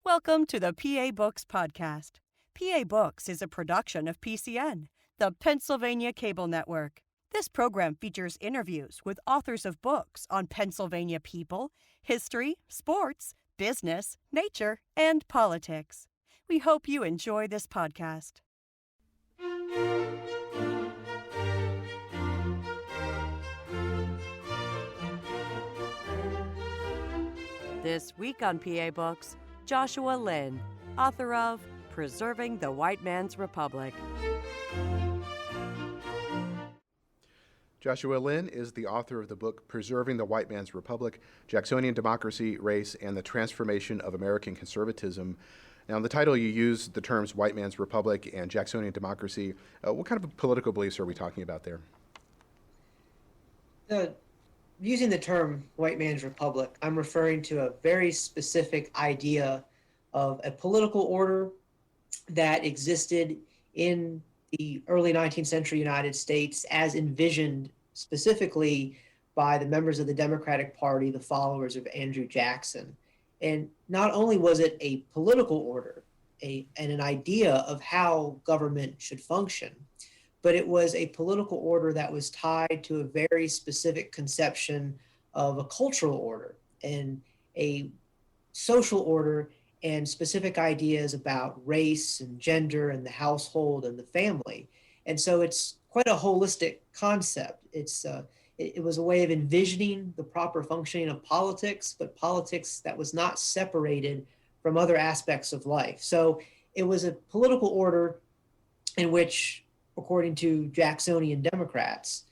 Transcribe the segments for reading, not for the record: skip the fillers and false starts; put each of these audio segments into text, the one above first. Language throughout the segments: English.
Welcome to the PA Books Podcast. PA Books is a production of PCN, the Pennsylvania Cable Network. This program features interviews with authors of books on Pennsylvania people, history, sports, business, nature, and politics. We hope you enjoy this podcast. This week on PA Books, Joshua Lynn, author of Preserving the White Man's Republic. Joshua Lynn is the author of the book Preserving the White Man's Republic, Jacksonian Democracy, Race, and the Transformation of American Conservatism. Now, in the title, you use the terms White Man's Republic and Jacksonian Democracy. What kind of political beliefs are we talking about there? Using the term white man's republic, I'm referring to a very specific idea of a political order that existed in the early 19th century United States as envisioned specifically by the members of the Democratic Party, the followers of Andrew Jackson. And not only was it a political order and an idea of how government should function, but it was a political order that was tied to a very specific conception of a cultural order and a social order and specific ideas about race and gender and the household and the family. And so it's quite a holistic concept. It was a way of envisioning the proper functioning of politics, but politics that was not separated from other aspects of life. So it was a political order in which, according to Jacksonian Democrats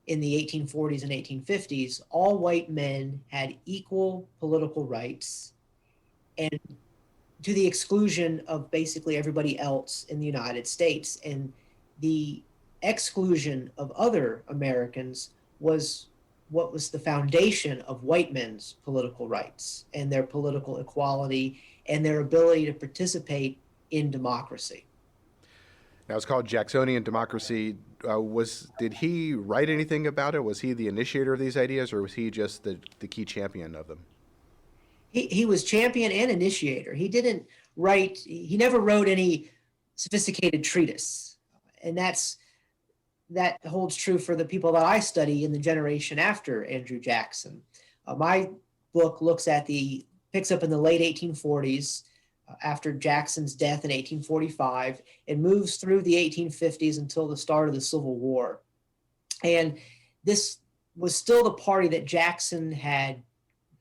in the 1840s and 1850s, all white men had equal political rights and to the exclusion of basically everybody else in the United States. And the exclusion of other Americans was what was the foundation of white men's political rights and their political equality and their ability to participate in democracy. Now, it's called Jacksonian Democracy. Did he write anything about it? Was he the initiator of these ideas, or was he just the key champion of them? He was champion and initiator. He never wrote any sophisticated treatise. And that holds true for the people that I study in the generation after Andrew Jackson. My book picks up in the late 1840s, after Jackson's death in 1845, and moves through the 1850s until the start of the Civil War. And this was still the party that Jackson had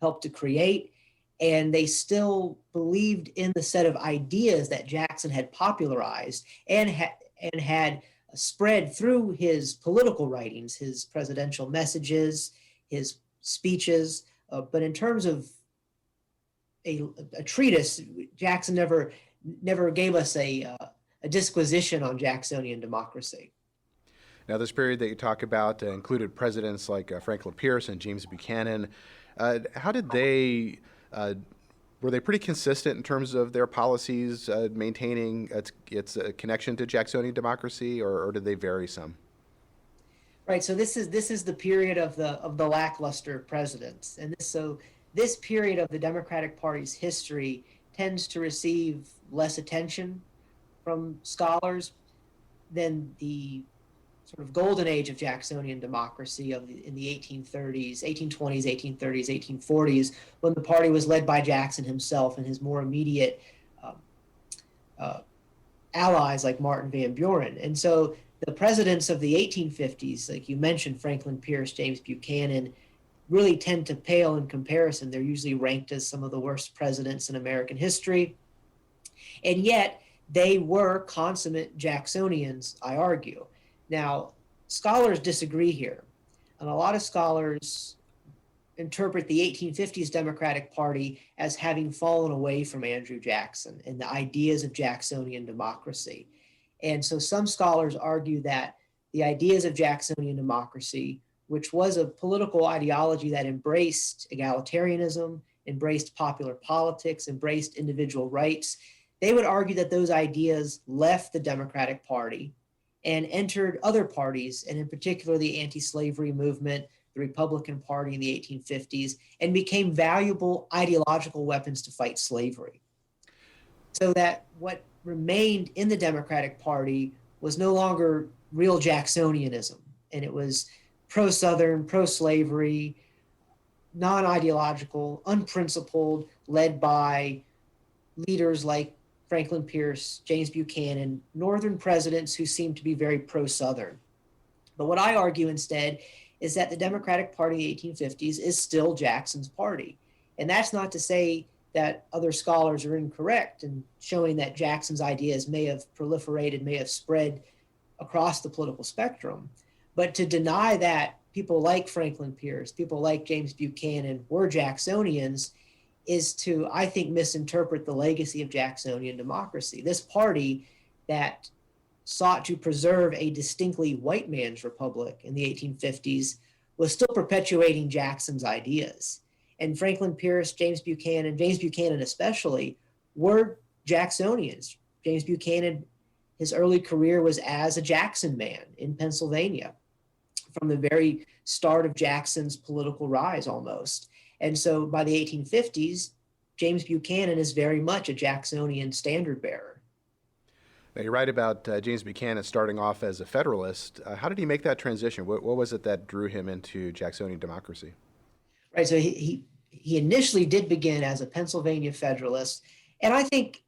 helped to create, and they still believed in the set of ideas that Jackson had popularized and had spread through his political writings, his presidential messages, his speeches. But in terms of a treatise, Jackson never gave us a disquisition on Jacksonian democracy. Now, this period that you talk about included presidents like Franklin Pierce and James Buchanan. How did they, were they pretty consistent in terms of their policies maintaining its connection to Jacksonian democracy, or did they vary some? Right. So this is the period of the lackluster presidents, and this period of the Democratic Party's history tends to receive less attention from scholars than the sort of golden age of Jacksonian democracy in the 1830s, 1820s, 1830s, 1840s, when the party was led by Jackson himself and his more immediate allies like Martin Van Buren. And so the presidents of the 1850s, like you mentioned, Franklin Pierce, James Buchanan, really tend to pale in comparison. They're usually ranked as some of the worst presidents in American history. And yet they were consummate Jacksonians, I argue. Now, scholars disagree here. And a lot of scholars interpret the 1850s Democratic Party as having fallen away from Andrew Jackson and the ideas of Jacksonian democracy. And so some scholars argue that the ideas of Jacksonian democracy, which was a political ideology that embraced egalitarianism, embraced popular politics, embraced individual rights, they would argue that those ideas left the Democratic Party and entered other parties, and in particular the anti-slavery movement, the Republican Party in the 1850s, and became valuable ideological weapons to fight slavery. so that what remained in the Democratic Party was no longer real Jacksonianism, and it was pro-Southern, pro-slavery, non-ideological, unprincipled, led by leaders like Franklin Pierce, James Buchanan, Northern presidents who seemed to be very pro-Southern. But what I argue instead is that the Democratic Party in the 1850s is still Jackson's party. And that's not to say that other scholars are incorrect in showing that Jackson's ideas may have proliferated, may have spread across the political spectrum. But to deny that people like Franklin Pierce, people like James Buchanan were Jacksonians is to, I think, misinterpret the legacy of Jacksonian democracy. This party that sought to preserve a distinctly white man's republic in the 1850s was still perpetuating Jackson's ideas. And Franklin Pierce, James Buchanan especially, were Jacksonians. James Buchanan, his early career was as a Jackson man in Pennsylvania from the very start of Jackson's political rise almost. And so by the 1850s, James Buchanan is very much a Jacksonian standard bearer. Now, you write about James Buchanan starting off as a Federalist. How did he make that transition? What was it that drew him into Jacksonian democracy? Right, so he initially did begin as a Pennsylvania Federalist, and I think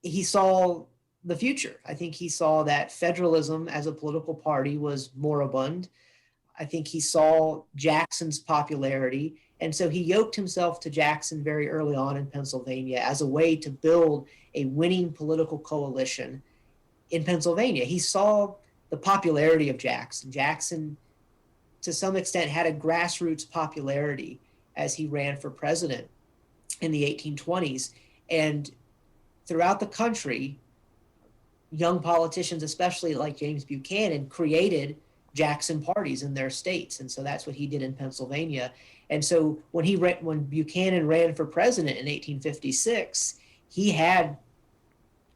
he saw the future. I think he saw that federalism as a political party was moribund. I think he saw Jackson's popularity, and so he yoked himself to Jackson very early on in Pennsylvania as a way to build a winning political coalition in Pennsylvania. He saw the popularity of Jackson. Jackson, to some extent, had a grassroots popularity as he ran for president in the 1820s. And throughout the country, young politicians, especially like James Buchanan, created Jackson parties in their states. And so that's what he did in Pennsylvania. And so when Buchanan ran for president in 1856, he had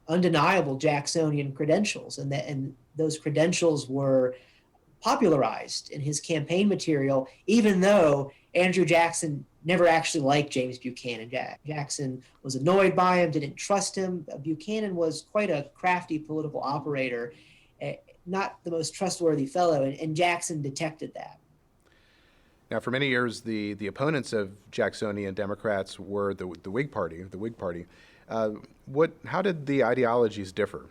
undeniable Jacksonian credentials, and those credentials were popularized in his campaign material, even though Andrew Jackson never actually liked James Buchanan. Jackson was annoyed by him, didn't trust him. Buchanan was quite a crafty political operator, not the most trustworthy fellow, and Jackson detected that. Now, for many years, the opponents of Jacksonian Democrats were the Whig Party. How did the ideologies differ?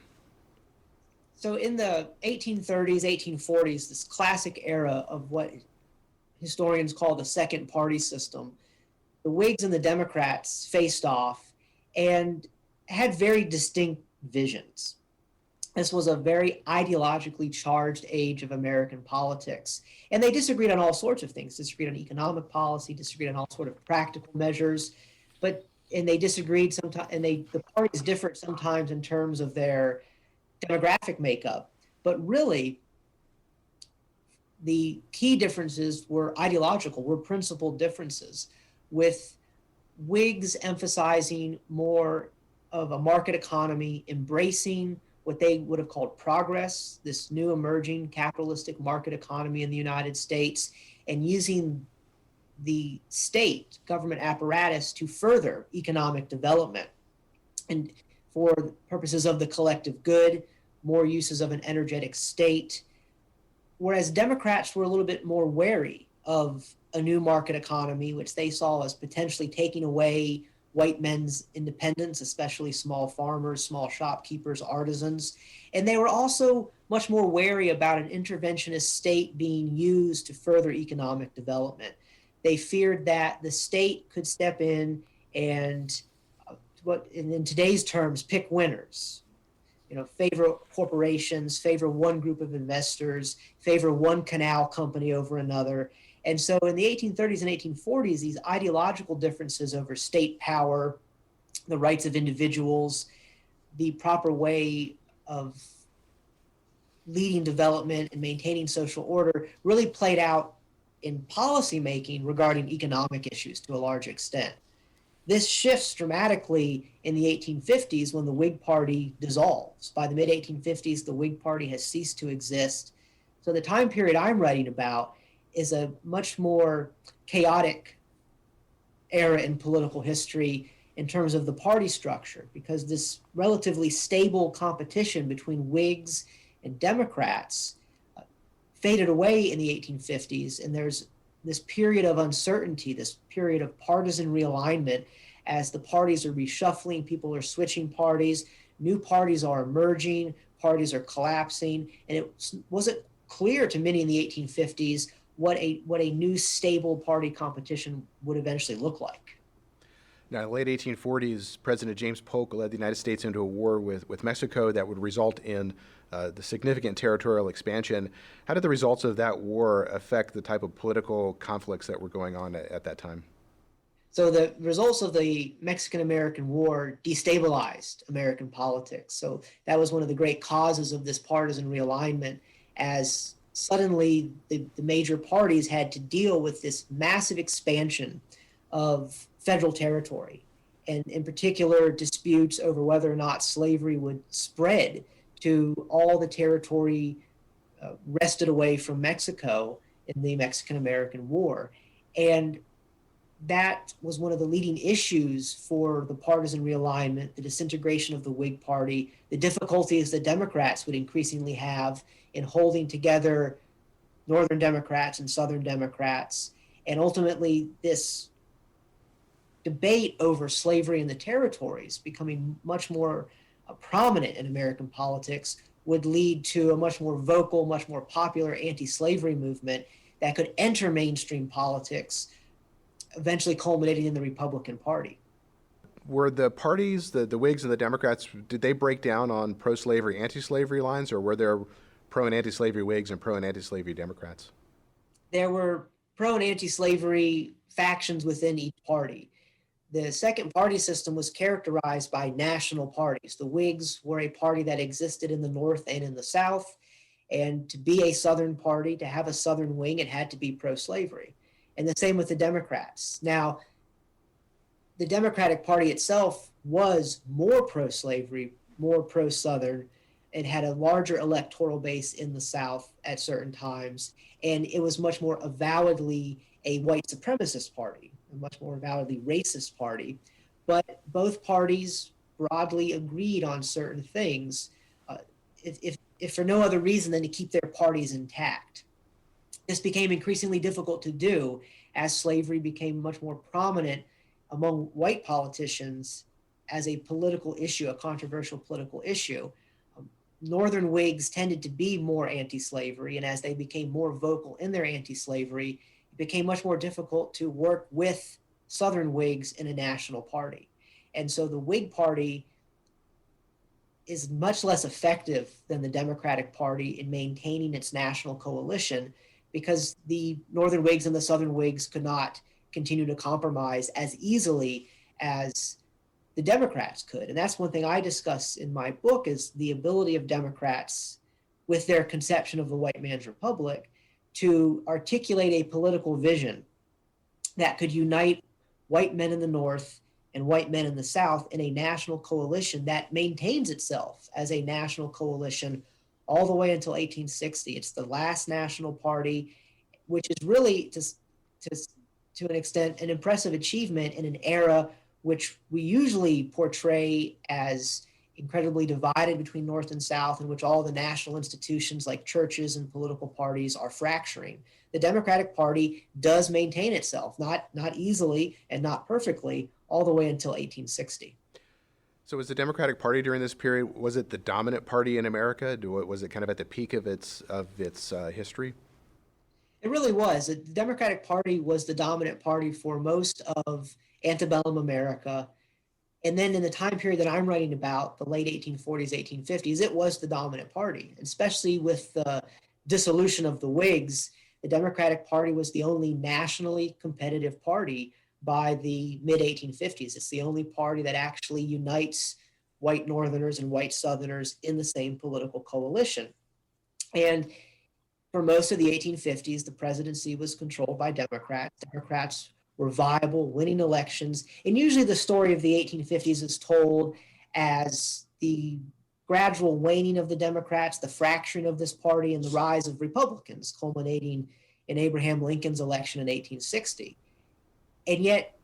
So in the 1830s, 1840s, this classic era of what historians call the second party system, the Whigs and the Democrats faced off and had very distinct visions. This was a very ideologically charged age of American politics. And they disagreed on all sorts of things, disagreed on economic policy, disagreed on all sorts of practical measures, and they disagreed sometimes, and the parties differed sometimes in terms of their demographic makeup. But really, the key differences were ideological, were principled differences, with Whigs emphasizing more of a market economy, embracing what they would have called progress, this new emerging capitalistic market economy in the United States, and using the state government apparatus to further economic development and for purposes of the collective good, more uses of an energetic state. Whereas Democrats were a little bit more wary of a new market economy, which they saw as potentially taking away white men's independence, especially small farmers, small shopkeepers, artisans. And they were also much more wary about an interventionist state being used to further economic development. They feared that the state could step in and, in today's terms, pick winners. Favor corporations, favor one group of investors, favor one canal company over another. And so in the 1830s and 1840s, these ideological differences over state power, the rights of individuals, the proper way of leading development and maintaining social order really played out in policymaking regarding economic issues to a large extent. This shifts dramatically in the 1850s when the Whig Party dissolves. By the mid-1850s, the Whig Party has ceased to exist. So the time period I'm writing about is a much more chaotic era in political history, in terms of the party structure, because this relatively stable competition between Whigs and Democrats faded away in the 1850s, and there's this period of uncertainty, this period of partisan realignment as the parties are reshuffling, people are switching parties, new parties are emerging, parties are collapsing, and it wasn't clear to many in the 1850s what a new stable party competition would eventually look like. Now, in the late 1840s, President James Polk led the United States into a war with Mexico that would result in the significant territorial expansion. How did the results of that war affect the type of political conflicts that were going on at that time? So the results of the Mexican-American War destabilized American politics. So that was one of the great causes of this partisan realignment, as suddenly the major parties had to deal with this massive expansion of federal territory, and in particular disputes over whether or not slavery would spread to all the territory wrested away from Mexico in the Mexican-American War. And that was one of the leading issues for the partisan realignment, the disintegration of the Whig Party, the difficulties the Democrats would increasingly have in holding together Northern Democrats and Southern Democrats. And ultimately, this debate over slavery in the territories becoming much more prominent in American politics would lead to a much more vocal, much more popular anti-slavery movement that could enter mainstream politics, eventually culminating in the Republican Party. Were the parties, the Whigs and the Democrats, did they break down on pro-slavery, anti-slavery lines, or were there pro and anti-slavery Whigs and pro and anti-slavery Democrats? There were pro and anti-slavery factions within each party. The second party system was characterized by national parties. The Whigs were a party that existed in the North and in the South, and to be a Southern party, to have a Southern wing, it had to be pro-slavery. And the same with the Democrats. Now, the Democratic Party itself was more pro-slavery, more pro-Southern. It had a larger electoral base in the South at certain times, and it was much more avowedly a white supremacist party, a much more avowedly racist party. But both parties broadly agreed on certain things, if for no other reason than to keep their parties intact. This became increasingly difficult to do as slavery became much more prominent among white politicians as a political issue, a controversial political issue. Northern Whigs tended to be more anti-slavery, and as they became more vocal in their anti-slavery, it became much more difficult to work with Southern Whigs in a national party. And so the Whig Party is much less effective than the Democratic Party in maintaining its national coalition, because the Northern Whigs and the Southern Whigs could not continue to compromise as easily as the Democrats could. And that's one thing I discuss in my book, is the ability of Democrats, with their conception of the white man's republic, to articulate a political vision that could unite white men in the North and white men in the South in a national coalition that maintains itself as a national coalition all the way until 1860. It's the last national party, which is really, to an extent, an impressive achievement in an era which we usually portray as incredibly divided between North and South, in which all the national institutions like churches and political parties are fracturing. The Democratic Party does maintain itself, not easily and not perfectly, all the way until 1860. So was the Democratic Party during this period, was it the dominant party in America? Was it kind of at the peak of its history? It really was. The Democratic Party was the dominant party for most of antebellum America. And then in the time period that I'm writing about, the late 1840s, 1850s, it was the dominant party. Especially with the dissolution of the Whigs, the Democratic Party was the only nationally competitive party by the mid-1850s. It's the only party that actually unites white Northerners and white Southerners in the same political coalition. And for most of the 1850s, the presidency was controlled by Democrats. Democrats were viable, winning elections. And usually the story of the 1850s is told as the gradual waning of the Democrats, the fracturing of this party, and the rise of Republicans, culminating in Abraham Lincoln's election in 1860. And yet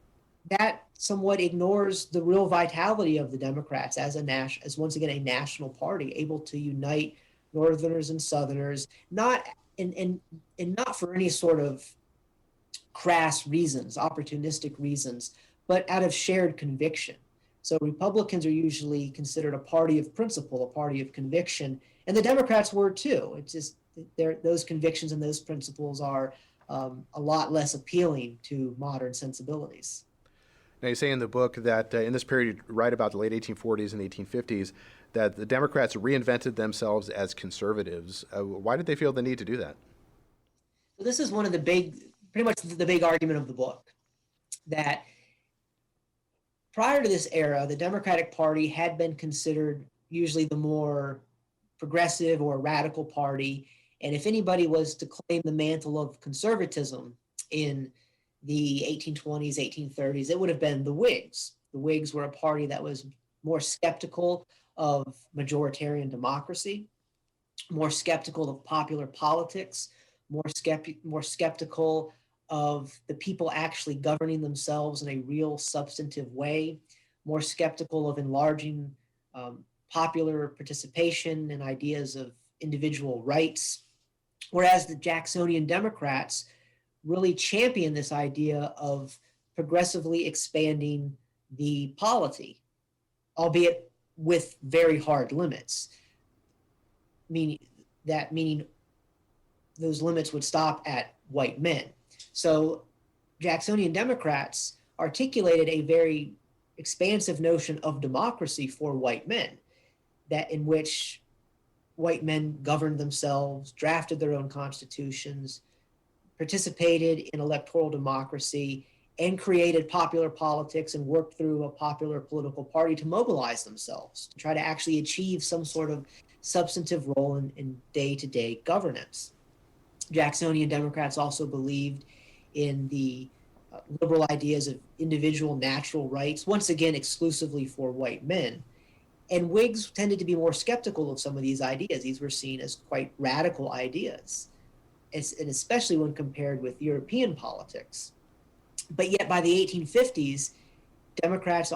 that somewhat ignores the real vitality of the Democrats as as once again a national party, able to unite Northerners and Southerners, not and not for any sort of crass reasons, opportunistic reasons, but out of shared conviction. So Republicans are usually considered a party of principle, a party of conviction, and the Democrats were too. It's just those convictions and those principles are a lot less appealing to modern sensibilities. Now, you say in the book that in this period, right about the late 1840s and 1850s, that the Democrats reinvented themselves as conservatives. Why did they feel the need to do that? So this is one of the pretty much the big argument of the book, that prior to this era, the Democratic Party had been considered usually the more progressive or radical party. And if anybody was to claim the mantle of conservatism in the 1820s, 1830s, it would have been the Whigs. The Whigs were a party that was more skeptical of majoritarian democracy, more skeptical of popular politics, more skeptical of the people actually governing themselves in a real substantive way, more skeptical of enlarging popular participation and ideas of individual rights. Whereas the Jacksonian Democrats really championed this idea of progressively expanding the polity, albeit with very hard limits, meaning those limits would stop at white men. So Jacksonian Democrats articulated a very expansive notion of democracy for white men, that in which white men governed themselves, drafted their own constitutions, participated in electoral democracy, and created popular politics and worked through a popular political party to mobilize themselves, to try to actually achieve some sort of substantive role in day-to-day governance. Jacksonian Democrats also believed in the liberal ideas of individual natural rights, once again exclusively for white men. And Whigs tended to be more skeptical of some of these ideas. These were seen as quite radical ideas, and especially when compared with European politics. But yet by the 1850s, Democrats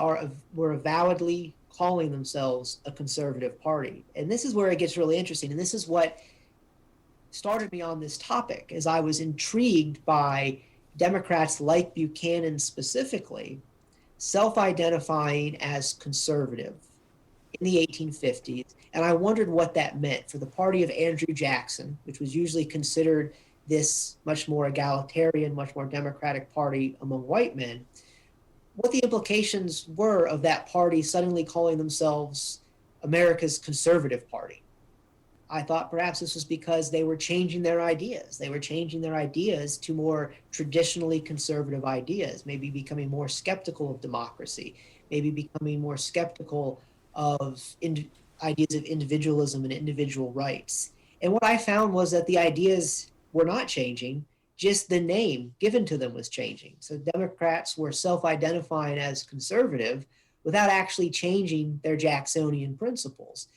were avowedly calling themselves a conservative party. And this is where it gets really interesting. And this is what started me on this topic, as I was intrigued by Democrats like Buchanan specifically self-identifying as conservative in the 1850s. And I wondered what that meant for the party of Andrew Jackson, which was usually considered this much more egalitarian, much more democratic party among white men, what the implications were of that party suddenly calling themselves America's conservative party. I thought perhaps this was because they were changing their ideas. They were changing their ideas to more traditionally conservative ideas, maybe becoming more skeptical of democracy, maybe becoming more skeptical of ideas of individualism and individual rights. And what I found was that the ideas were not changing, just the name given to them was changing. So Democrats were self-identifying as conservative without actually changing their Jacksonian principles.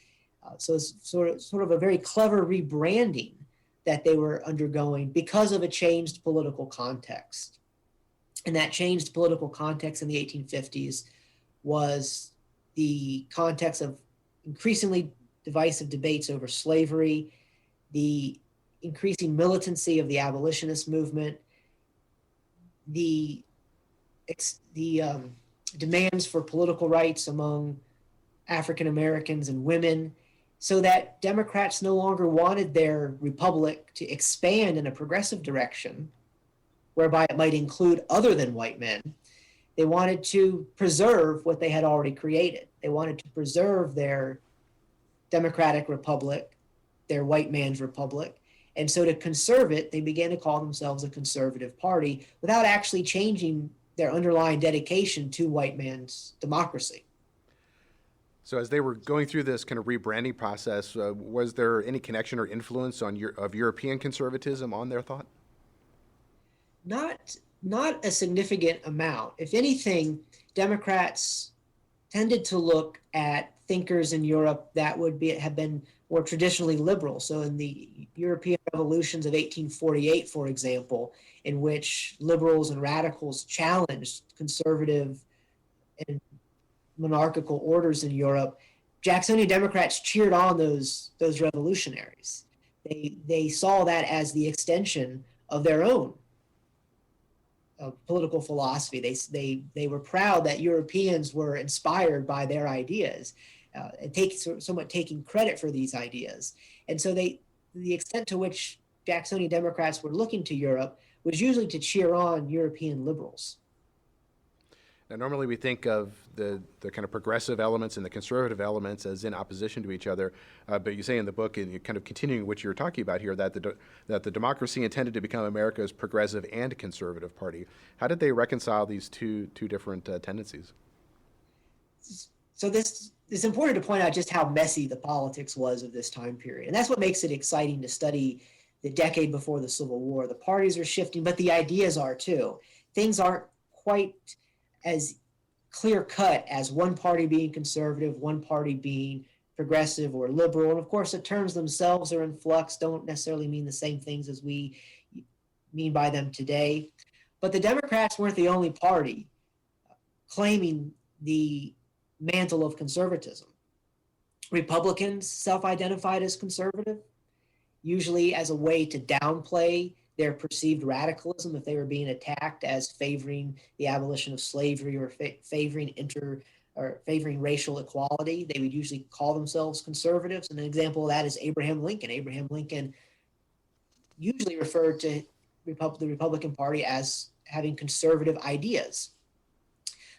So it's sort of a very clever rebranding that they were undergoing because of a changed political context. And that changed political context in the 1850s was the context of increasingly divisive debates over slavery, the increasing militancy of the abolitionist movement, the demands for political rights among African Americans and women, so that Democrats no longer wanted their republic to expand in a progressive direction, whereby it might include other than white men. They wanted to preserve what they had already created. They wanted to preserve their democratic republic, their white man's republic. And so to conserve it, they began to call themselves a conservative party without actually changing their underlying dedication to white man's democracy. So as they were going through this kind of rebranding process, was there any connection or influence of European conservatism on their thought? Not a significant amount. If anything, Democrats tended to look at thinkers in Europe that have been more traditionally liberal. So in the European revolutions of 1848, for example, in which liberals and radicals challenged conservative and monarchical orders in Europe, Jacksonian Democrats cheered on those revolutionaries. They saw that as the extension of their own political philosophy. They were proud that Europeans were inspired by their ideas, and somewhat taking credit for these ideas. And so the extent to which Jacksonian Democrats were looking to Europe was usually to cheer on European liberals. Now, normally we think of the kind of progressive elements and the conservative elements as in opposition to each other, but you say in the book, and you're kind of continuing what you're talking about here, that the democracy intended to become America's progressive and conservative party. How did they reconcile these two different tendencies? So it's important to point out just how messy the politics was of this time period, and that's what makes it exciting to study the decade before the Civil War. The parties are shifting, but the ideas are too. Things aren't quite as clear cut as one party being conservative, one party being progressive or liberal. And of course, the terms themselves are in flux, don't necessarily mean the same things as we mean by them today. But the Democrats weren't the only party claiming the mantle of conservatism. Republicans self-identified as conservative, usually as a way to downplay their perceived radicalism if they were being attacked as favoring the abolition of slavery or favoring racial equality. They would usually call themselves conservatives. And an example of that is Abraham Lincoln. Abraham Lincoln usually referred to the Republican Party as having conservative ideas.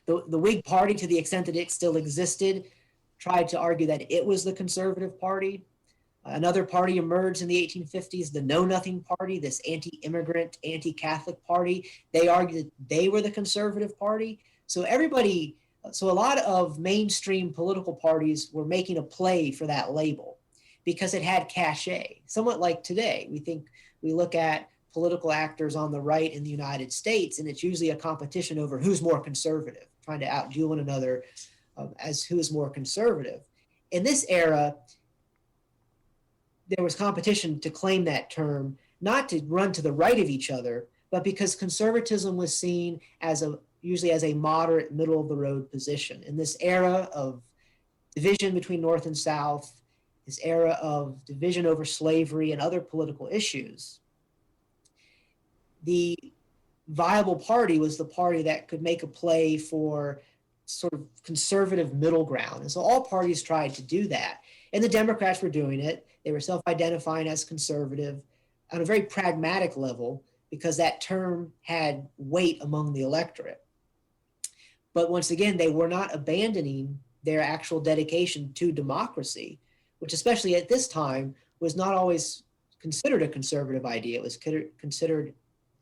The Whig Party, to the extent that it still existed, tried to argue that it was the conservative party. Another party emerged in the 1850s, the Know Nothing Party, this anti-immigrant, anti-Catholic party. They argued that they were the conservative party. So a lot of mainstream political parties were making a play for that label because it had cachet, somewhat like today. We look at political actors on the right in the United States, and it's usually a competition over who's more conservative, trying to outdo one another as who is more conservative. In this era, there was competition to claim that term, not to run to the right of each other, but because conservatism was seen as usually as a moderate, middle of the road position. In this era of division between North and South, this era of division over slavery and other political issues, the viable party was the party that could make a play for sort of conservative middle ground. And so all parties tried to do that. And the Democrats were doing it. They were self-identifying as conservative on a very pragmatic level because that term had weight among the electorate. But once again, they were not abandoning their actual dedication to democracy, which especially at this time was not always considered a conservative idea. It was considered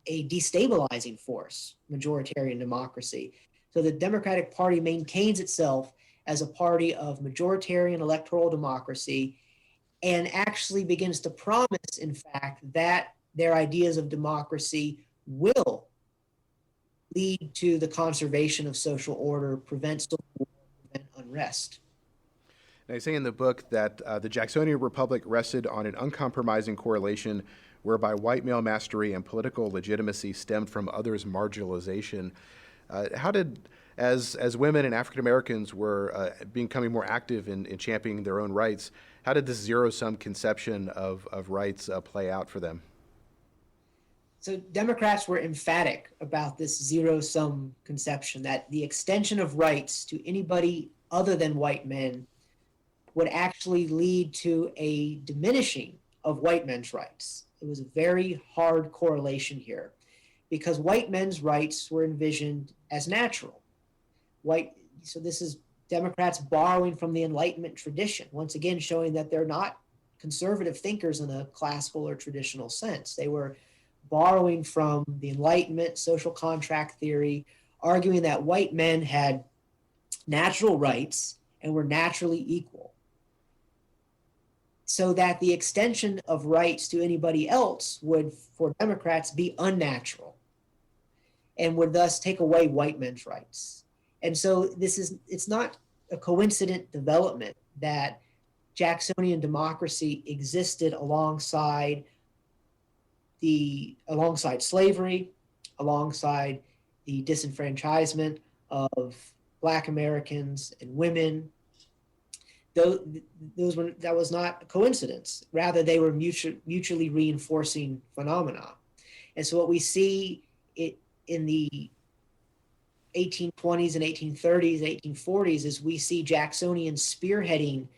a destabilizing force, majoritarian democracy. So the Democratic Party maintains itself as a party of majoritarian electoral democracy and actually begins to promise, in fact, that their ideas of democracy will lead to the conservation of social order, prevent civil war, prevent unrest. Now, you say in the book that the Jacksonian Republic rested on an uncompromising correlation whereby white male mastery and political legitimacy stemmed from others' marginalization. How did, as women and African Americans were becoming more active in championing their own rights, how did this zero-sum conception of rights play out for them? So Democrats were emphatic about this zero-sum conception that the extension of rights to anybody other than white men would actually lead to a diminishing of white men's rights. It was a very hard correlation here because white men's rights were envisioned as natural. So this is Democrats borrowing from the Enlightenment tradition, once again showing that they're not conservative thinkers in a classical or traditional sense. They were borrowing from the Enlightenment, social contract theory, arguing that white men had natural rights and were naturally equal, so that the extension of rights to anybody else would, for Democrats, be unnatural and would thus take away white men's rights. And so it's not a coincident development that Jacksonian democracy existed alongside slavery, alongside the disenfranchisement of Black Americans and women. That was not a coincidence. Rather, they were mutually reinforcing phenomena. And so what we see in the 1820s and 1830s, 1840s is we see Jacksonians spearheading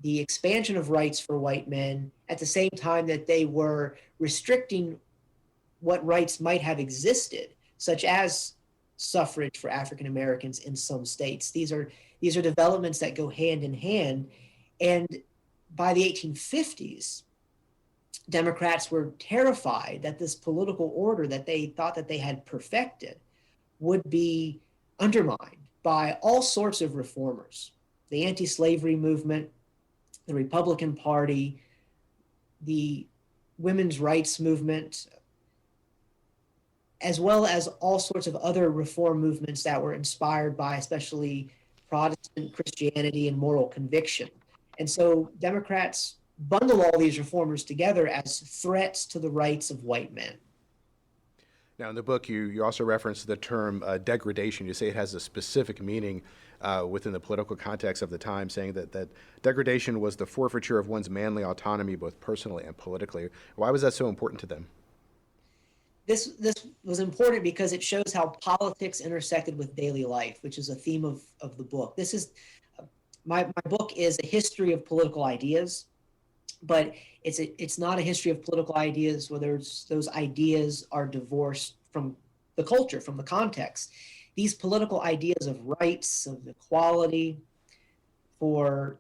the expansion of rights for white men at the same time that they were restricting what rights might have existed, such as suffrage for African Americans in some states. These are developments that go hand in hand. And by the 1850s, Democrats were terrified that this political order that they thought that they had perfected would be undermined by all sorts of reformers. The anti-slavery movement, the Republican Party, the women's rights movement, as well as all sorts of other reform movements that were inspired by especially Protestant Christianity and moral conviction. And so Democrats bundle all these reformers together as threats to the rights of white men. Now, in the book, you also reference the term degradation. You say it has a specific meaning within the political context of the time, saying that degradation was the forfeiture of one's manly autonomy, both personally and politically. Why was that so important to them? This was important because it shows how politics intersected with daily life, which is a theme of the book. This is my book is a history of political ideas, but it's not a history of political ideas where those ideas are divorced from the culture, from the context. These political ideas of rights, of equality for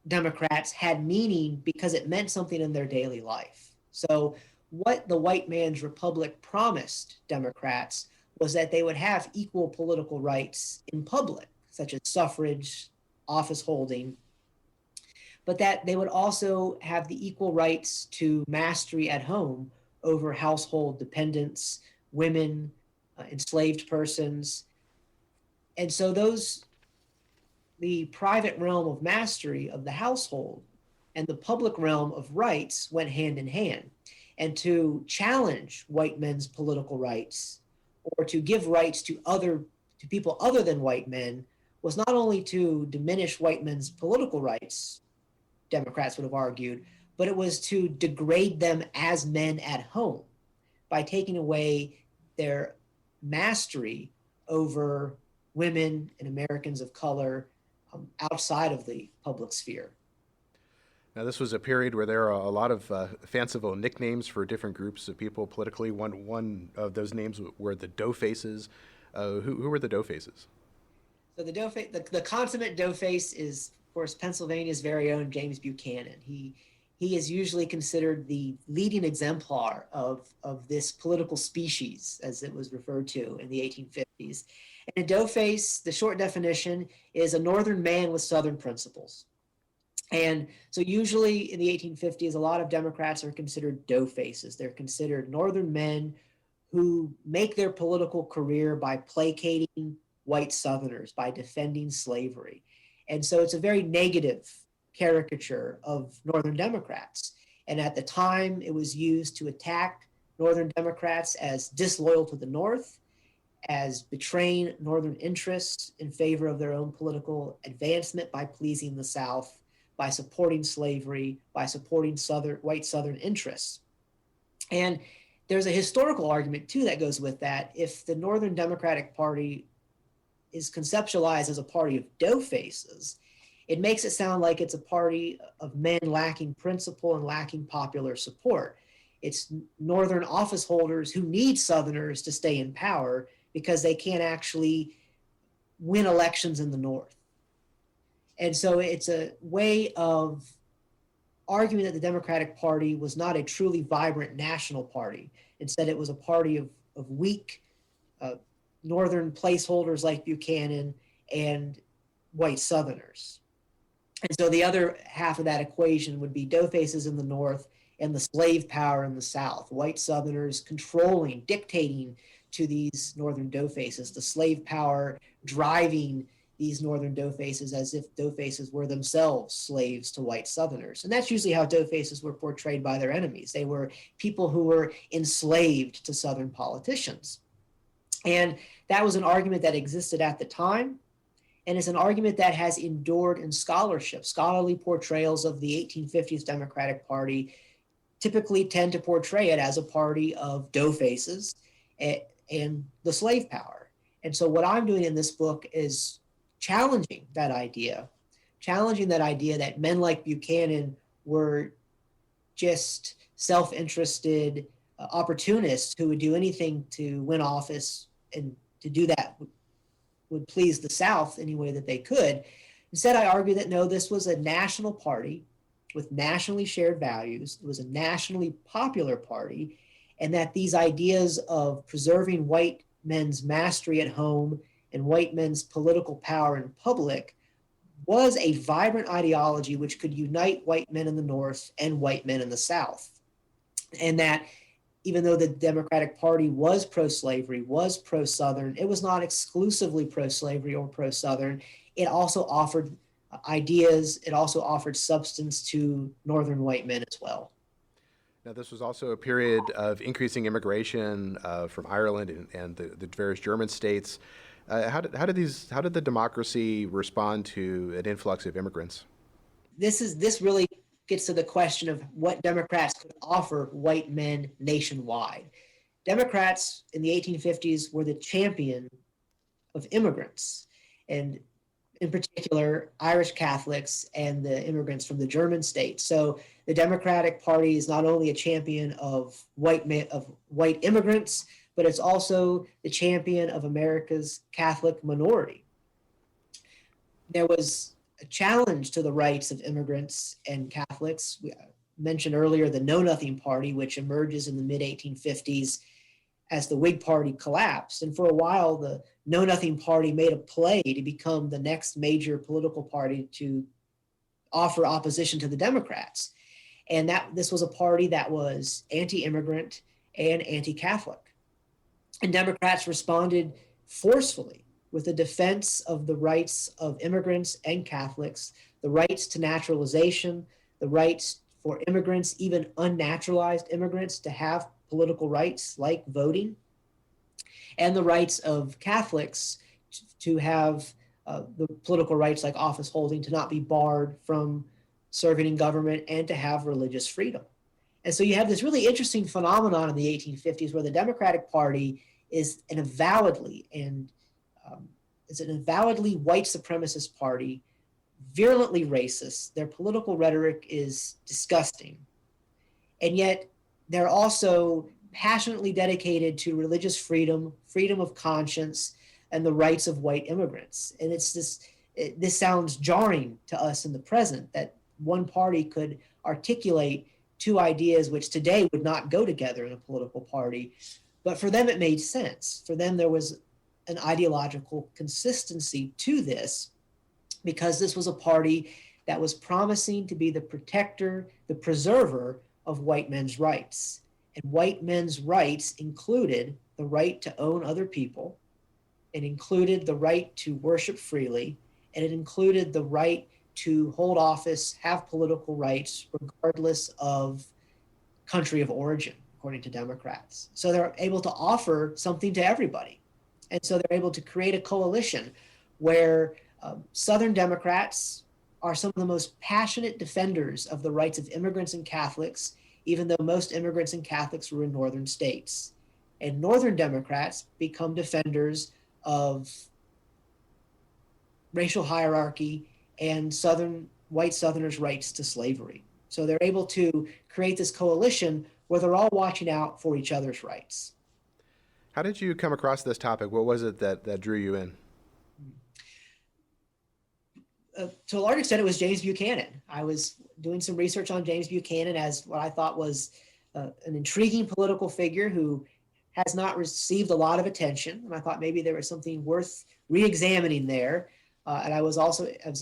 Democrats had meaning because it meant something in their daily life. So what the white man's republic promised Democrats was that they would have equal political rights in public, such as suffrage, office holding, but that they would also have the equal rights to mastery at home over household dependents, women, enslaved persons. And so the private realm of mastery of the household and the public realm of rights went hand in hand. And to challenge white men's political rights or to give rights to people other than white men was not only to diminish white men's political rights, Democrats would have argued, but it was to degrade them as men at home by taking away their mastery over women and Americans of color outside of the public sphere. Now, this was a period where there are a lot of fanciful nicknames for different groups of people politically. One of those names were the dough faces. Who were the dough faces? So the consummate dough face is, of course, Pennsylvania's very own James Buchanan. He is usually considered the leading exemplar of this political species, as it was referred to in the 1850s. And a dough face, the short definition, is a northern man with southern principles. And so usually in the 1850s, a lot of Democrats are considered dough faces. They're considered northern men who make their political career by placating white Southerners, by defending slavery. And so it's a very negative caricature of Northern Democrats. And at the time, it was used to attack Northern Democrats as disloyal to the North, as betraying Northern interests in favor of their own political advancement by pleasing the South, by supporting slavery, by supporting white Southern interests. And there's a historical argument, too, that goes with that. If the Northern Democratic Party is conceptualized as a party of dough faces, it makes it sound like it's a party of men lacking principle and lacking popular support. It's Northern office holders who need Southerners to stay in power because they can't actually win elections in the North. And so it's a way of arguing that the Democratic Party was not a truly vibrant national party. Instead, it was a party of weak Northern placeholders like Buchanan and white Southerners. And so the other half of that equation would be dough faces in the North and the slave power in the South, white Southerners controlling, dictating to these Northern dough faces, the slave power driving these Northern dough faces as if dough faces were themselves slaves to white Southerners. And that's usually how dough faces were portrayed by their enemies. They were people who were enslaved to Southern politicians. And that was an argument that existed at the time. And it's an argument that has endured in scholarship. Scholarly portrayals of the 1850s Democratic Party typically tend to portray it as a party of dough faces and the slave power. And so what I'm doing in this book is challenging that idea that men like Buchanan were just self-interested opportunists who would do anything to win office, and to do that would please the South any way that they could. Instead, I argue that no, this was a national party with nationally shared values. It was a nationally popular party, and that these ideas of preserving white men's mastery at home and white men's political power in public was a vibrant ideology which could unite white men in the North and white men in the South. And that even though the Democratic Party was pro-slavery, was pro-Southern, it was not exclusively pro-slavery or pro-Southern. It also offered ideas, it also offered substance to Northern white men as well. Now, this was also a period of increasing immigration from Ireland and the various German states. How did the democracy respond to an influx of immigrants? This really gets to the question of what Democrats could offer white men nationwide. Democrats in the 1850s were the champion of immigrants, and in particular, Irish Catholics and the immigrants from the German states. So the Democratic Party is not only a champion of white immigrants, but it's also the champion of America's Catholic minority. There was a challenge to the rights of immigrants and Catholics. We mentioned earlier the Know Nothing Party, which emerges in the mid-1850s as the Whig Party collapsed. And for a while, the Know Nothing Party made a play to become the next major political party to offer opposition to the Democrats. And this was a party that was anti-immigrant and anti-Catholic. And Democrats responded forcefully with the defense of the rights of immigrants and Catholics, the rights to naturalization, the rights for immigrants, even unnaturalized immigrants, to have political rights like voting, and the rights of Catholics to have the political rights like office holding, to not be barred from serving in government, and to have religious freedom. And so you have this really interesting phenomenon in the 1850s where the Democratic Party is an avowedly white supremacist party, virulently racist. Their political rhetoric is disgusting. And yet they're also passionately dedicated to religious freedom, freedom of conscience, and the rights of white immigrants. And this sounds jarring to us in the present, that one party could articulate two ideas which today would not go together in a political party. But for them, it made sense. For them, there was an ideological consistency to this, because this was a party that was promising to be the protector, the preserver of white men's rights. And white men's rights included the right to own other people, it included the right to worship freely, and it included the right to hold office, have political rights, regardless of country of origin, according to Democrats. So they're able to offer something to everybody. And so they're able to create a coalition where Southern Democrats are some of the most passionate defenders of the rights of immigrants and Catholics, even though most immigrants and Catholics were in northern states. And Northern Democrats become defenders of racial hierarchy and white Southerners' rights to slavery. So they're able to create this coalition where they're all watching out for each other's rights. How did you come across this topic? What was it that drew you in? To a large extent, it was James Buchanan. I was doing some research on James Buchanan as what I thought was an intriguing political figure who has not received a lot of attention. And I thought maybe there was something worth re-examining there. And I was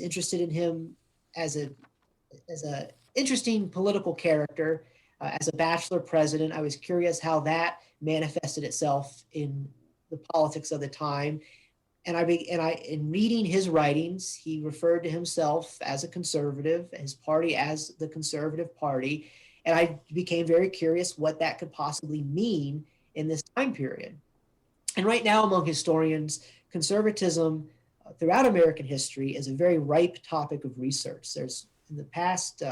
interested in him as a interesting political character. As a bachelor president, I was curious how that manifested itself in the politics of the time. And in reading his writings, he referred to himself as a conservative, his party as the Conservative Party. And I became very curious what that could possibly mean in this time period. And right now, among historians, conservatism throughout American history is a very ripe topic of research. There's, in the past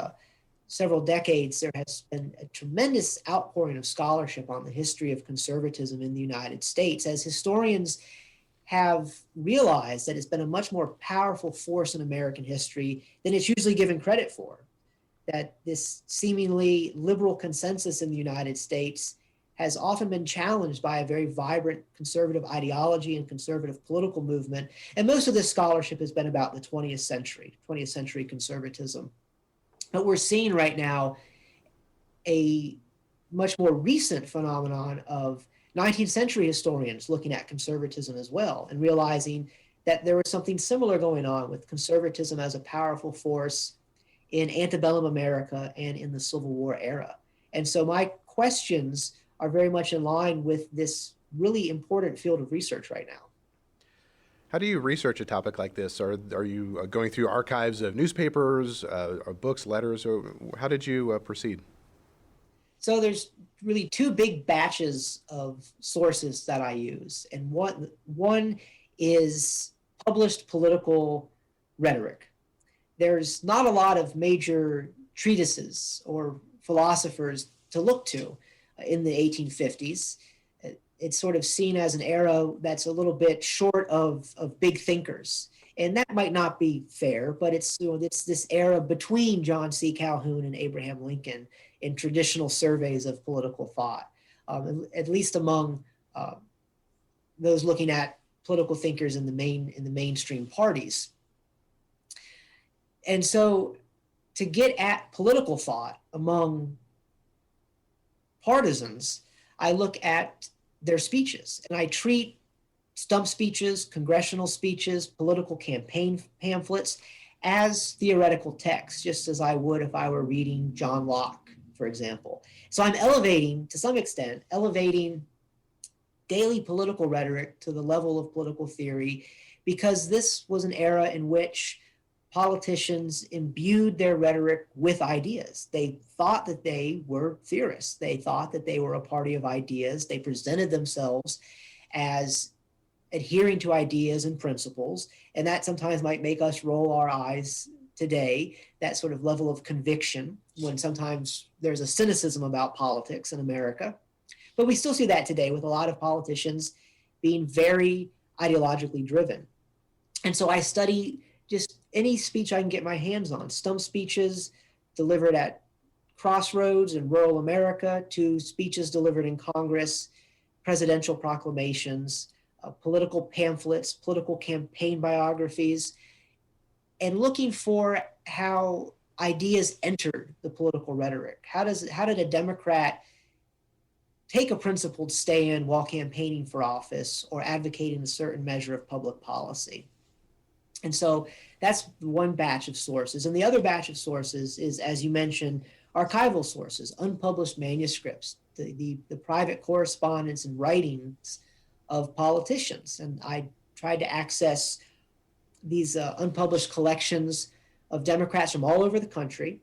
several decades, there has been a tremendous outpouring of scholarship on the history of conservatism in the United States, as historians have realized that it's been a much more powerful force in American history than it's usually given credit for. That this seemingly liberal consensus in the United States has often been challenged by a very vibrant conservative ideology and conservative political movement. And most of this scholarship has been about the 20th century conservatism. But we're seeing right now a much more recent phenomenon of 19th century historians looking at conservatism as well and realizing that there was something similar going on with conservatism as a powerful force in antebellum America and in the Civil War era. And so my questions are very much in line with this really important field of research right now. How do you research a topic like this? Are you going through archives of newspapers, or books, letters, or how did you proceed? So there's really two big batches of sources that I use. And one is published political rhetoric. There's not a lot of major treatises or philosophers to look to in the 1850s. It's sort of seen as an era that's a little bit short of big thinkers. And that might not be fair, but it's this era between John C. Calhoun and Abraham Lincoln in traditional surveys of political thought, at least among those looking at political thinkers in the mainstream parties. And so to get at political thought among partisans, I look at their speeches, and I treat stump speeches, congressional speeches, political campaign pamphlets as theoretical texts, just as I would if I were reading John Locke, for example. So I'm to some extent, elevating daily political rhetoric to the level of political theory, because this was an era in which politicians imbued their rhetoric with ideas. They thought that they were theorists. They thought that they were a party of ideas. They presented themselves as adhering to ideas and principles, and that sometimes might make us roll our eyes today, that sort of level of conviction, when sometimes there's a cynicism about politics in America. But we still see that today with a lot of politicians being very ideologically driven. And so I study just any speech I can get my hands on, stump speeches delivered at crossroads in rural America to speeches delivered in Congress, presidential proclamations, political pamphlets, political campaign biographies, and looking for how ideas entered the political rhetoric. How did a Democrat take a principled stand while campaigning for office or advocating a certain measure of public policy? And so that's one batch of sources. And the other batch of sources is, as you mentioned, archival sources, unpublished manuscripts, the private correspondence and writings of politicians. And I tried to access these unpublished collections of Democrats from all over the country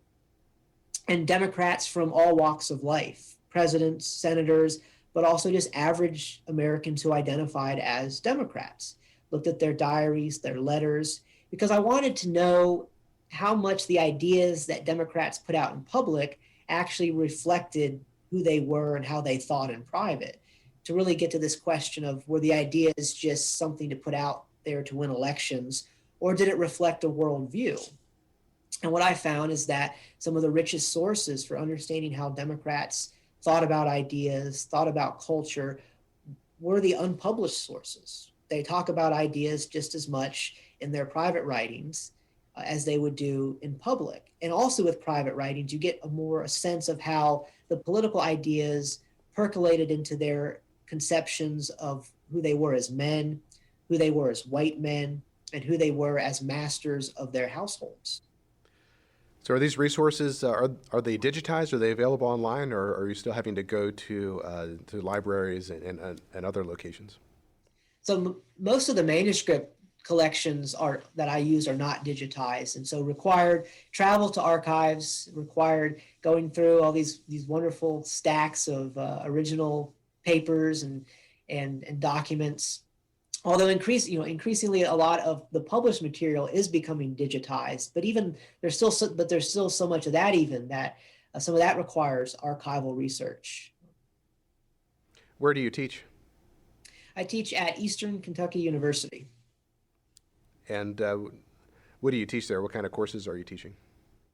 and Democrats from all walks of life, presidents, senators, but also just average Americans who identified as Democrats. Looked at their diaries, their letters, because I wanted to know how much the ideas that Democrats put out in public actually reflected who they were and how they thought in private, to really get to this question of, were the ideas just something to put out there to win elections, or did it reflect a worldview? And what I found is that some of the richest sources for understanding how Democrats thought about ideas, thought about culture, were the unpublished sources. They talk about ideas just as much in their private writings as they would do in public. And also with private writings, you get a sense of how the political ideas percolated into their conceptions of who they were as men, who they were as white men, and who they were as masters of their households. So are these resources, are they digitized? Are they available online, or are you still having to go to libraries and other locations? So most of the manuscript collections that I use are not digitized, and so required travel to archives, required going through all these wonderful stacks of original papers and documents, although increasingly a lot of the published material is becoming digitized, but even there's still so much of that even that some of that requires archival research. Where do you teach? I teach at Eastern Kentucky University. And what do you teach there? What kind of courses are you teaching?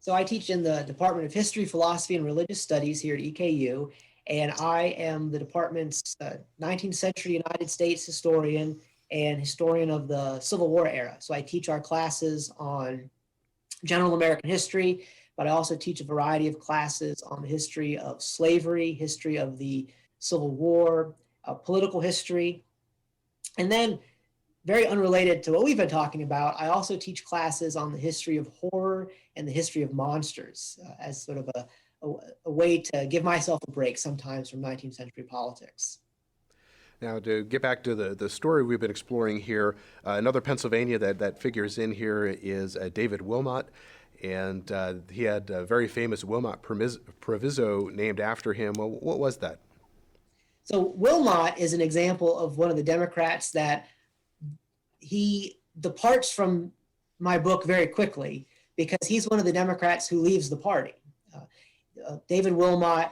So I teach in the Department of History, Philosophy, and Religious Studies here at EKU, and I am the department's 19th century United States historian and historian of the Civil War era. So I teach our classes on general American history, but I also teach a variety of classes on the history of slavery, history of the Civil War, political history, and then very unrelated to what we've been talking about, I also teach classes on the history of horror and the history of monsters as sort of a way to give myself a break sometimes from 19th century politics. Now, to get back to the story we've been exploring here, another Pennsylvania that figures in here is David Wilmot, and he had a very famous Wilmot Proviso named after him. Well, what was that? So Wilmot is an example of one of the Democrats that he departs from my book very quickly because he's one of the Democrats who leaves the party. David Wilmot,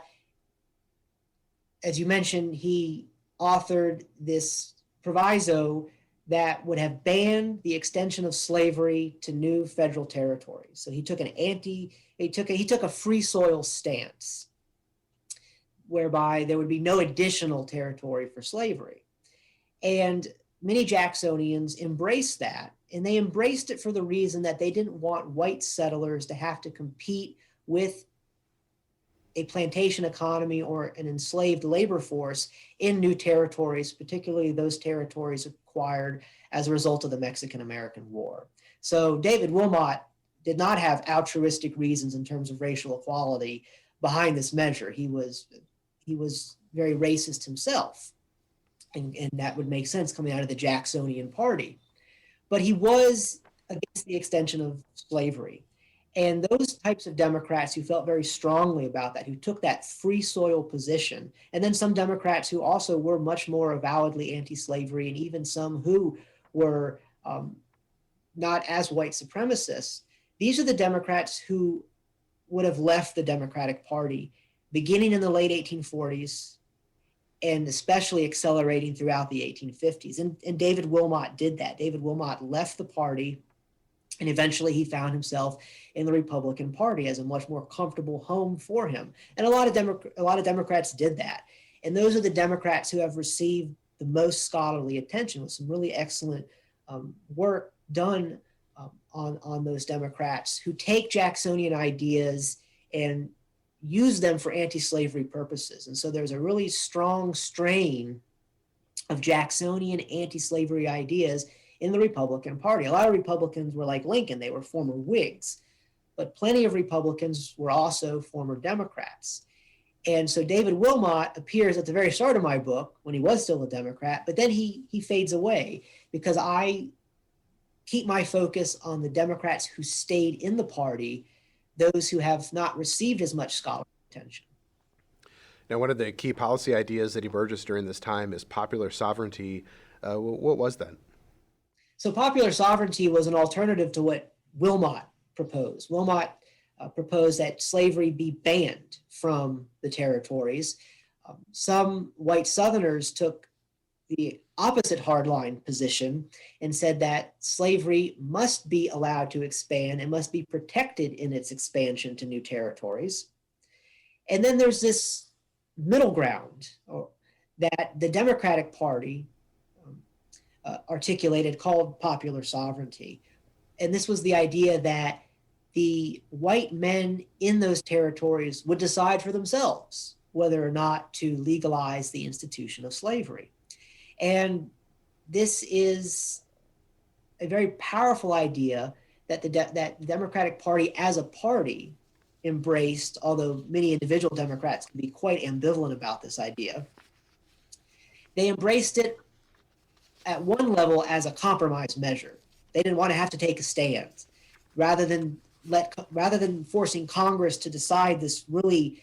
as you mentioned, he authored this proviso that would have banned the extension of slavery to new federal territories. So he took a free soil stance, whereby there would be no additional territory for slavery. And many Jacksonians embraced that, and they embraced it for the reason that they didn't want white settlers to have to compete with a plantation economy or an enslaved labor force in new territories, particularly those territories acquired as a result of the Mexican-American War. So David Wilmot did not have altruistic reasons in terms of racial equality behind this measure. He was very racist himself. And that would make sense coming out of the Jacksonian Party. But he was against the extension of slavery. And those types of Democrats who felt very strongly about that, who took that free soil position, and then some Democrats who also were much more avowedly anti-slavery, and even some who were not as white supremacists, these are the Democrats who would have left the Democratic Party beginning in the late 1840s, and especially accelerating throughout the 1850s. And David Wilmot did that. David Wilmot left the party, and eventually he found himself in the Republican Party as a much more comfortable home for him. And a lot of Democrats did that. And those are the Democrats who have received the most scholarly attention, with some really excellent work done on those Democrats who take Jacksonian ideas and use them for anti-slavery purposes. And so there's a really strong strain of Jacksonian anti-slavery ideas in the Republican Party. A lot of Republicans were like Lincoln, they were former Whigs, but plenty of Republicans were also former Democrats. And so David Wilmot appears at the very start of my book when he was still a Democrat, but then he fades away because I keep my focus on the Democrats who stayed in the party, those who have not received as much scholarly attention. Now, one of the key policy ideas that emerges during this time is popular sovereignty. What was that? So popular sovereignty was an alternative to what Wilmot proposed. Wilmot proposed that slavery be banned from the territories. Some white Southerners took the opposite hardline position and said that slavery must be allowed to expand and must be protected in its expansion to new territories. And then there's this middle ground that the Democratic Party articulated called popular sovereignty. And this was the idea that the white men in those territories would decide for themselves whether or not to legalize the institution of slavery. And this is a very powerful idea that the Democratic Party as a party embraced, although many individual Democrats can be quite ambivalent about this idea. They embraced it at one level as a compromise measure. They didn't want to have to take a stand. Rather than forcing Congress to decide this really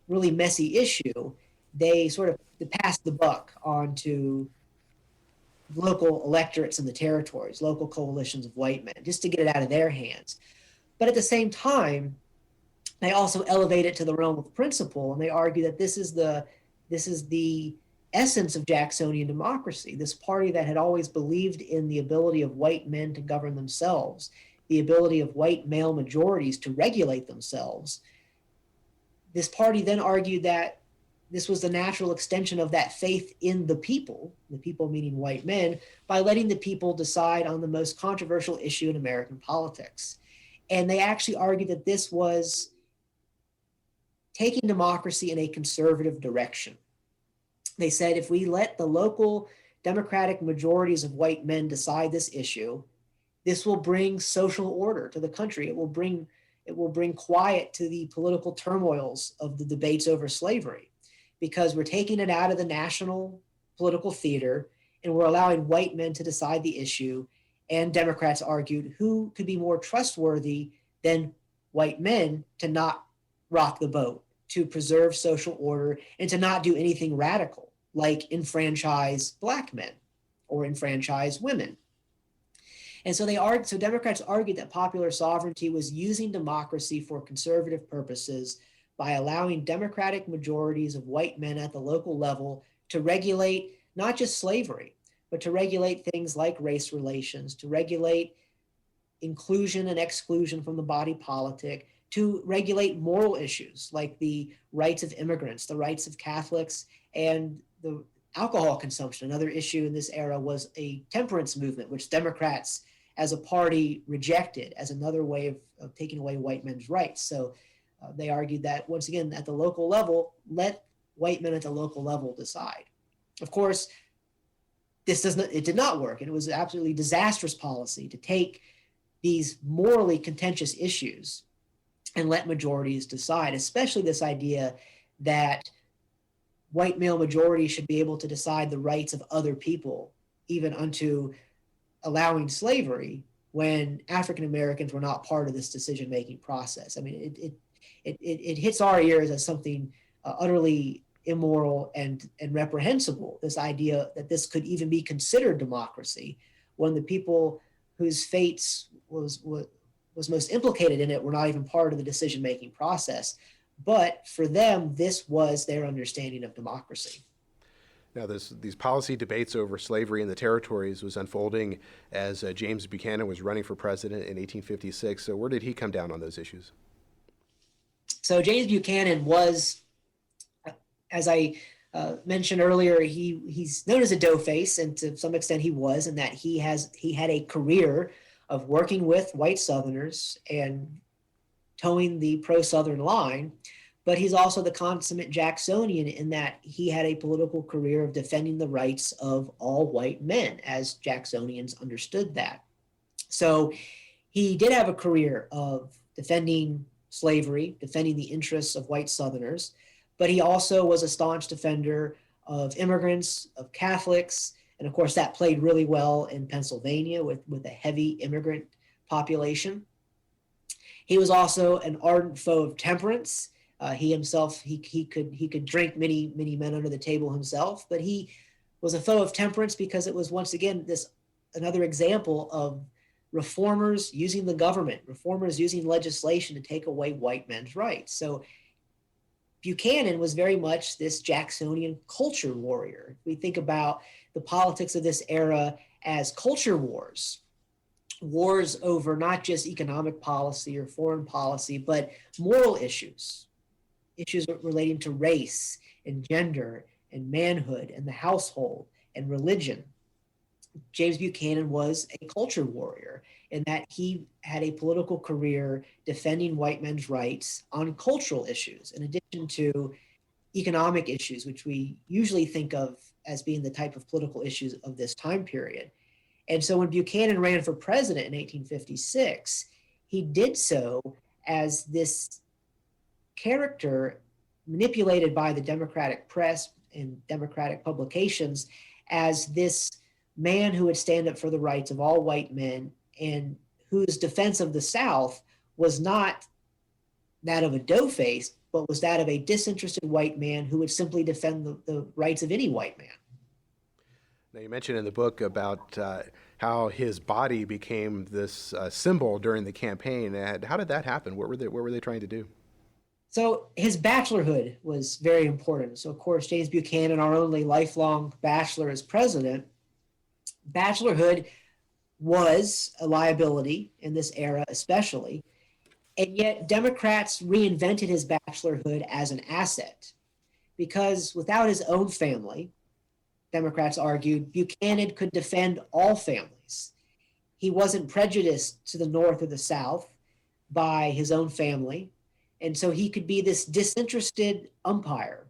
messy issue, they sort of passed the buck on to local electorates in the territories, local coalitions of white men, just to get it out of their hands. But at the same time, they also elevate it to the realm of principle, and they argue that this is the essence of Jacksonian democracy, this party that had always believed in the ability of white men to govern themselves, the ability of white male majorities to regulate themselves. This party then argued that this was the natural extension of that faith in the people meaning white men, by letting the people decide on the most controversial issue in American politics. And they actually argued that this was taking democracy in a conservative direction. They said, if we let the local democratic majorities of white men decide this issue, this will bring social order to the country. It will bring quiet to the political turmoils of the debates over slavery, because we're taking it out of the national political theater and we're allowing white men to decide the issue. And Democrats argued, who could be more trustworthy than white men to not rock the boat, to preserve social order, and to not do anything radical, like enfranchise Black men or enfranchise women. And so Democrats argued that popular sovereignty was using democracy for conservative purposes by allowing democratic majorities of white men at the local level to regulate not just slavery, but to regulate things like race relations, to regulate inclusion and exclusion from the body politic, to regulate moral issues like the rights of immigrants, the rights of Catholics, and the alcohol consumption. Another issue in this era was a temperance movement, which Democrats as a party rejected as another way of taking away white men's rights. So they argued that, once again, at the local level, let white men at the local level decide. Of course, it did not work, and it was an absolutely disastrous policy to take these morally contentious issues and let majorities decide, especially this idea that white male majorities should be able to decide the rights of other people, even unto allowing slavery, when African Americans were not part of this decision-making process. I mean, it hits our ears as something utterly immoral and reprehensible, this idea that this could even be considered democracy, when the people whose fates was most implicated in it were not even part of the decision-making process. But for them, this was their understanding of democracy. Now, these policy debates over slavery in the territories was unfolding as James Buchanan was running for president in 1856. So where did he come down on those issues? So James Buchanan was, as I mentioned earlier, he's known as a doughface, and to some extent he was, in that he had a career of working with white Southerners and towing the pro-Southern line. But he's also the consummate Jacksonian in that he had a political career of defending the rights of all white men, as Jacksonians understood that. So he did have a career of defending slavery, defending the interests of white Southerners, but he also was a staunch defender of immigrants, of Catholics, and of course that played really well in Pennsylvania with a heavy immigrant population. He was also an ardent foe of temperance. He himself, he could drink many men under the table himself, but he was a foe of temperance because it was, once again, another example of reformers using the government, reformers using legislation to take away white men's rights. So Buchanan was very much this Jacksonian culture warrior. We think about the politics of this era as culture wars over not just economic policy or foreign policy, but moral issues relating to race and gender and manhood and the household and religion. James Buchanan was a culture warrior in that he had a political career defending white men's rights on cultural issues, in addition to economic issues, which we usually think of as being the type of political issues of this time period. And so when Buchanan ran for president in 1856, he did so as this character manipulated by the Democratic press and Democratic publications as this man who would stand up for the rights of all white men, and whose defense of the South was not that of a doughface, but was that of a disinterested white man who would simply defend the rights of any white man. Now, you mentioned in the book about how his body became this symbol during the campaign. And how did that happen? What were they trying to do? So his bachelorhood was very important. So, of course, James Buchanan, our only lifelong bachelor as president, bachelorhood was a liability in this era, especially. And yet, Democrats reinvented his bachelorhood as an asset because without his own family, Democrats argued, Buchanan could defend all families. He wasn't prejudiced to the North or the South by his own family. And so he could be this disinterested umpire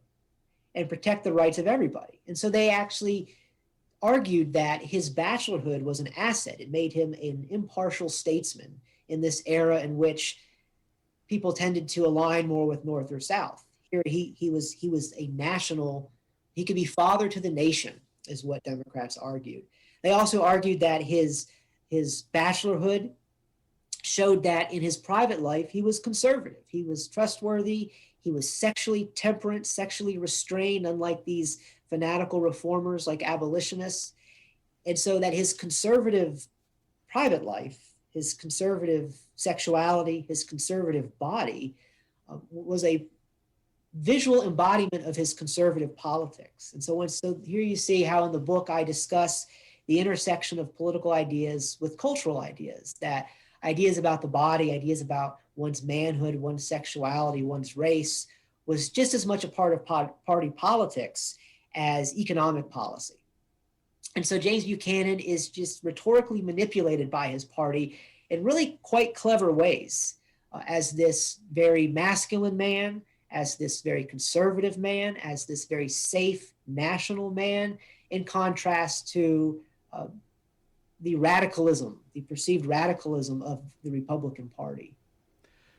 and protect the rights of everybody. And so they actually argued that his bachelorhood was an asset. It made him an impartial statesman in this era in which people tended to align more with North or South. Here he was a national, he could be father to the nation, is what Democrats argued. They also argued that his bachelorhood showed that in his private life, he was conservative. He was trustworthy. He was sexually temperate, sexually restrained, unlike these fanatical reformers like abolitionists. And so that his conservative private life, his conservative sexuality, his conservative body was a visual embodiment of his conservative politics. And so here you see how in the book I discuss the intersection of political ideas with cultural ideas, that ideas about the body, ideas about one's manhood, one's sexuality, one's race was just as much a part of party politics as economic policy. And so James Buchanan is just rhetorically manipulated by his party in really quite clever ways as this very masculine man, as this very conservative man, as this very safe national man, in contrast to the radicalism, the perceived radicalism of the Republican Party.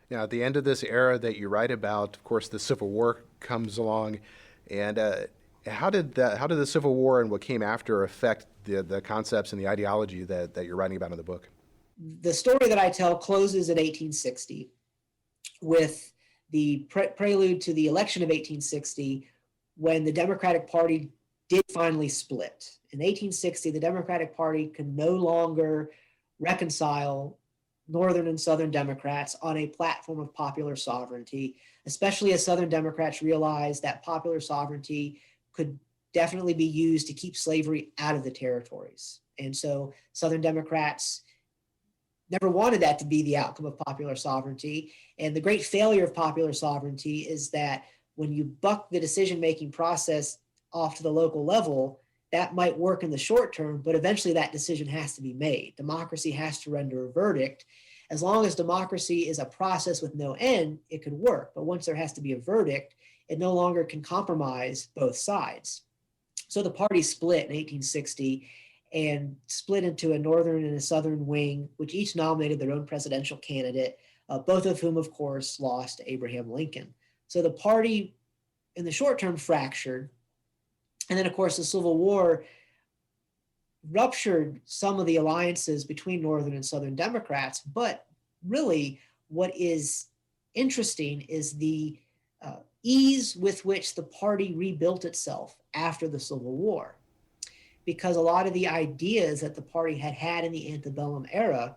Now, at the end of this era that you write about, of course, the Civil War comes along, and how did the Civil War and what came after affect the concepts and the ideology that you're writing about in the book? The story that I tell closes in 1860 with the prelude to the election of 1860, when the Democratic Party did finally split. In 1860, the Democratic Party could no longer reconcile Northern and Southern Democrats on a platform of popular sovereignty, especially as Southern Democrats realized that popular sovereignty could definitely be used to keep slavery out of the territories. And so Southern Democrats never wanted that to be the outcome of popular sovereignty. And the great failure of popular sovereignty is that when you buck the decision-making process off to the local level, that might work in the short term, but eventually that decision has to be made. Democracy has to render a verdict. As long as democracy is a process with no end, it could work. But once there has to be a verdict, it no longer can compromise both sides. So the party split in 1860 and split into a Northern and a Southern wing, which each nominated their own presidential candidate, both of whom, of course, lost to Abraham Lincoln. So the party, in the short term, fractured. And then, of course, the Civil War ruptured some of the alliances between Northern and Southern Democrats. But really, what is interesting is the ease with which the party rebuilt itself after the Civil War. Because a lot of the ideas that the party had had in the antebellum era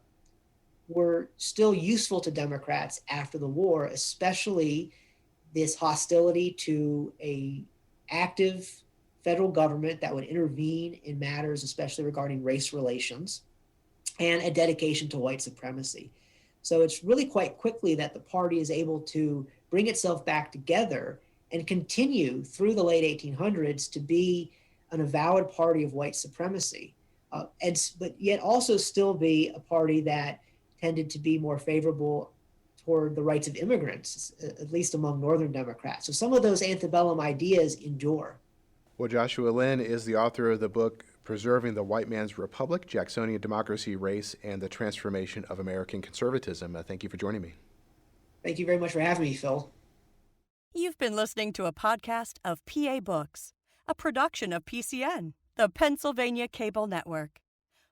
were still useful to Democrats after the war, especially this hostility to an active federal government that would intervene in matters, especially regarding race relations, and a dedication to white supremacy. So it's really quite quickly that the party is able to bring itself back together and continue through the late 1800s to be an avowed party of white supremacy, but yet also still be a party that tended to be more favorable toward the rights of immigrants, at least among Northern Democrats. So some of those antebellum ideas endure. Well, Joshua Lynn is the author of the book Preserving the White Man's Republic, Jacksonian Democracy, Race, and the Transformation of American Conservatism. Thank you for joining me. Thank you very much for having me, Phil. You've been listening to a podcast of PA Books, a production of PCN, the Pennsylvania Cable Network.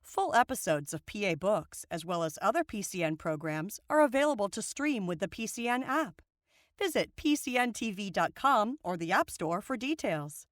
Full episodes of PA Books, as well as other PCN programs, are available to stream with the PCN app. Visit PCNTV.com or the App Store for details.